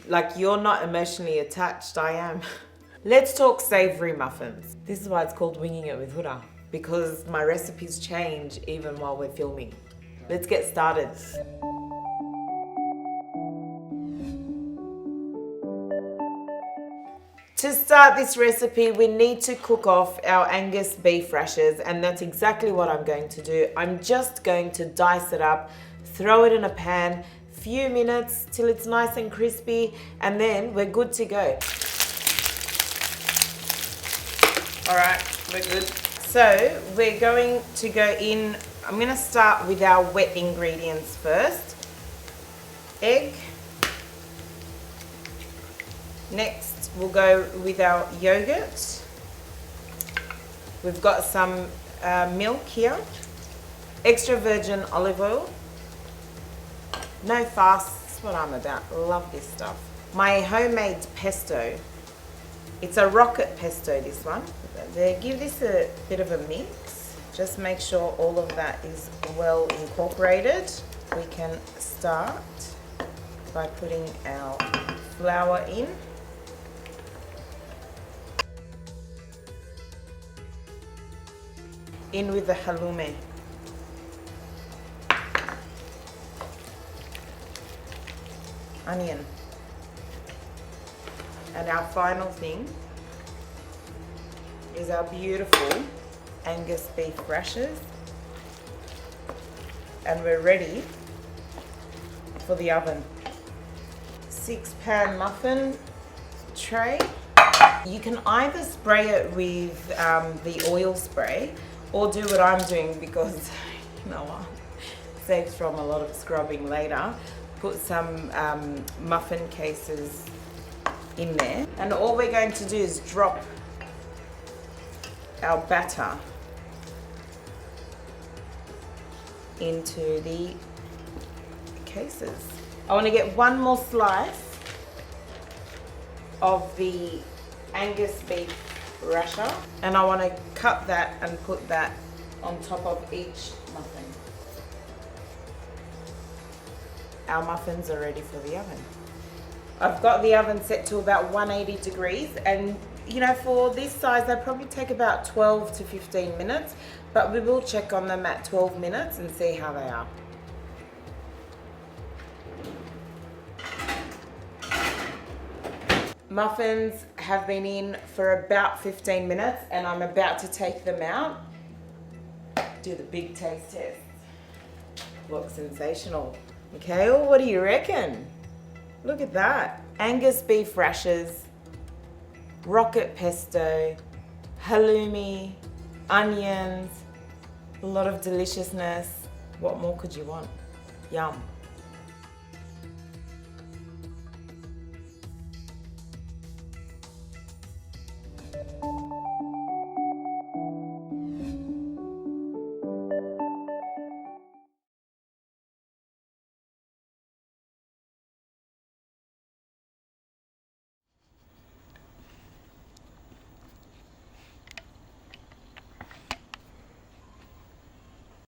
Like, you're not emotionally attached, I am. Let's talk savoury muffins. This is why it's called Winging It with Hoda, because my recipes change even while we're filming. Let's get started. To start this recipe, we need to cook off our Angus beef rashers, and that's exactly what I'm going to do. I'm just going to dice it up, throw it in a pan, few minutes till it's nice and crispy, and then we're good to go. All right, we're good. So we're going to go in, I'm gonna start with our wet ingredients first. Egg. Next, we'll go with our yogurt. We've got some milk here. Extra virgin olive oil. No fast, that's what I'm about. Love this stuff. My homemade pesto. It's a rocket pesto, this one. Give this a bit of a mix. Just make sure all of that is well incorporated. We can start by putting our flour in. In with the halloumi. Onion. And our final thing is our beautiful Angus beef rashers. And we're ready for the oven. 6-pan muffin tray. You can either spray it with the oil spray, or do what I'm doing, because you know what, saves from a lot of scrubbing later. Put some muffin cases in there, and all we're going to do is drop our batter into the cases. I want to get one more slice of the Angus beef rasher, and I want to cut that and put that on top of each muffin. Our muffins are ready for the oven. I've got the oven set to about 180 degrees, and you know, for this size they probably take about 12 to 15 minutes, but we will check on them at 12 minutes and see how they are. Muffins have been in for about 15 minutes, and I'm about to take them out. Do the big taste test. Looks sensational. Mikhail, what do you reckon? Look at that. Angus beef rashers, rocket pesto, halloumi, onions, a lot of deliciousness. What more could you want? Yum.